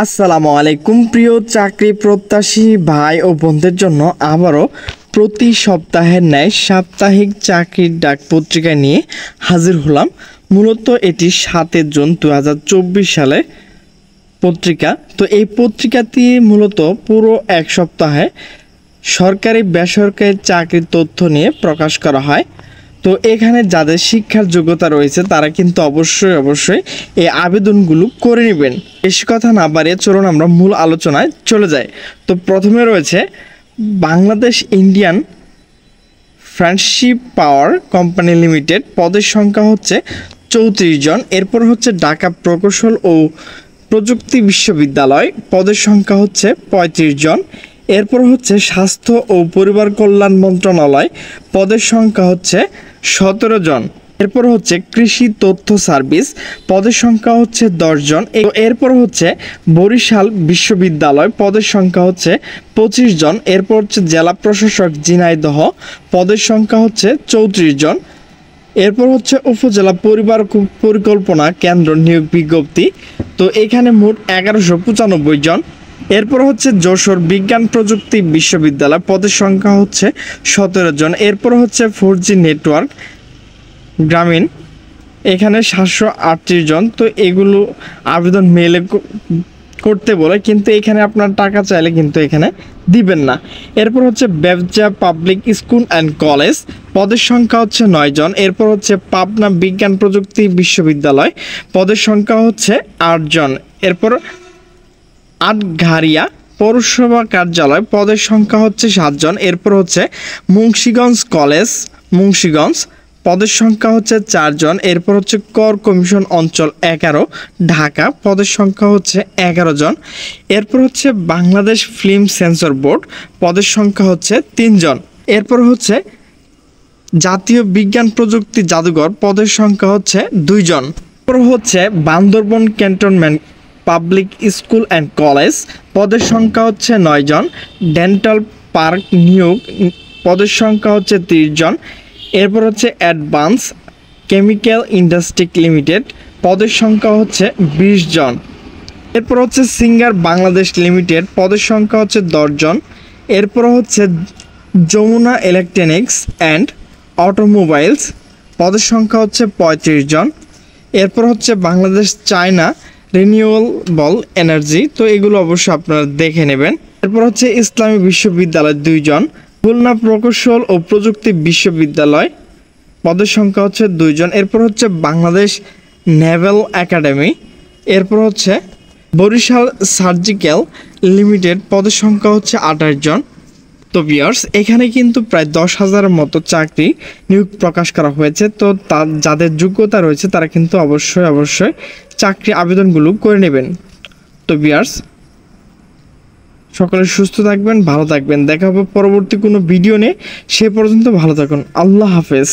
আসসালামু আলাইকুম প্রিয় চাকরি প্রত্যাশী ভাই ও বোনদের জন্য আবারও প্রতি সপ্তাহের ন্যায় সাপ্তাহিক চাকরির ডাক পত্রিকা নিয়ে হাজির হলাম। মূলত এটি 7 জুন 2024 সালে পত্রিকা। তো এই পত্রিকাটি মূলত পুরো এক সপ্তাহে সরকারি বেসরকারি চাকরির তথ্য নিয়ে প্রকাশ করা হয়। তো এখানে যাদের শিক্ষার যোগ্যতা রয়েছে তারা কিন্তু অবশ্যই এই আবেদনগুলো করে নেবেন। বেশি কথা না বাড়িয়ে চলুন আমরা মূল আলোচনায় চলে যাই। তো প্রথমে রয়েছে Bangladesh Indian friendship power company limited, পদের সংখ্যা হচ্ছে 34 জন। এরপর হচ্ছে ঢাকা প্রকৌশল ও প্রযুক্তি বিশ্ববিদ্যালয়, পদের সংখ্যা হচ্ছে 35 জন। এরপর হচ্ছে স্বাস্থ্য ও পরিবার কল্যাণ মন্ত্রণালয়, পদের সংখ্যা হচ্ছে 17 জন। এরপর হচ্ছে কৃষি তথ্য সার্ভিস, পদের সংখ্যা হচ্ছে 10 জন। এরপর হচ্ছে বরিশাল বিশ্ববিদ্যালয়, পদের সংখ্যা হচ্ছে 25 জন। এরপর হচ্ছে জেলা প্রশাসক ঝিনাইদহ, পদের সংখ্যা হচ্ছে 34 জন। এরপর হচ্ছে উপজেলা পরিবার পরিকল্পনা কেন্দ্র নিয়োগ বিজ্ঞপ্তি, তো এখানে মোট 1195 জন। এরপর হচ্ছে যশোর বিজ্ঞান প্রযুক্তি বিশ্ববিদ্যালয়, পদের সংখ্যা হচ্ছে 17 জন। এরপর হচ্ছে 4G নেটওয়ার্ক গ্রামীণ, এখানে 738 জন। তো এগুলো আবেদন মেলে করতে বলে, কিন্তু এখানে আপনার টাকা চাইলে কিন্তু এখানে দিবেন না। এরপর হচ্ছে ব্যবসা পাবলিক স্কুল অ্যান্ড কলেজ, পদের সংখ্যা হচ্ছে 9 জন। এরপর হচ্ছে পাবনা বিজ্ঞান প্রযুক্তি বিশ্ববিদ্যালয়, পদের সংখ্যা হচ্ছে 8 জন। এরপর আটঘারিয়া পৌরসভা কার্যালয়, পদের সংখ্যা হচ্ছে 7 জন। এরপর হচ্ছে মুন্সিগঞ্জ কলেজ মুন্সিগঞ্জ, পদের সংখ্যা হচ্ছে 4 জন। এরপর হচ্ছে কর কমিশন অঞ্চল 11 ঢাকা, পদের সংখ্যা হচ্ছে 11 জন। এরপর হচ্ছে বাংলাদেশ ফিল্ম সেন্সর বোর্ড, পদের সংখ্যা হচ্ছে 3 জন। এরপর হচ্ছে জাতীয় বিজ্ঞান প্রযুক্তি জাদুঘর, পদের সংখ্যা হচ্ছে 2 জন। এরপর হচ্ছে Bandarban cantonment public school and college, পদের সংখ্যা হচ্ছে 9 জন। ডেন্টাল পার্ক নিয়োগ, পদের সংখ্যা হচ্ছে 30 জন। এরপর হচ্ছে অ্যাডভান্স কেমিক্যাল ইন্ডাস্ট্রি লিমিটেড, পদের সংখ্যা হচ্ছে 20 জন। এরপর হচ্ছে সিঙ্গার বাংলাদেশ লিমিটেড, পদের সংখ্যা হচ্ছে 10 জন। এরপর হচ্ছে যমুনা ইলেকট্রনিক্স অ্যান্ড অটোমোবাইলস, পদের সংখ্যা হচ্ছে 35 জন। এরপর হচ্ছে বাংলাদেশ চায়না রিনিউয়েবল এনার্জি, তো এগুলো অবশ্যই আপনারা দেখে নেবেন। এরপর হচ্ছে ইসলামী বিশ্ববিদ্যালয় 2 জন। খুলনা প্রকৌশল ও প্রযুক্তি বিশ্ববিদ্যালয়, পদের সংখ্যা হচ্ছে 2 জন। এরপর হচ্ছে বাংলাদেশ নেভাল একাডেমি। এরপর হচ্ছে বরিশাল সার্জিক্যাল লিমিটেড, পদের সংখ্যা হচ্ছে 28 জন। তো ভিউয়ার্স, এখানে কিন্তু প্রায় 10,000-এর মতো চাকরি নিয়োগ প্রকাশ করা হয়েছে। তো যাদের যোগ্যতা রয়েছে তারা কিন্তু অবশ্যই চাকরি আবেদনগুলো করে নেবেন। তো ভিউয়ার্স, সকলে সুস্থ থাকবেন, ভালো থাকবেন। দেখা হবে পরবর্তী কোনো ভিডিও নিয়ে। সে পর্যন্ত ভালো থাকুন। আল্লাহ হাফেজ।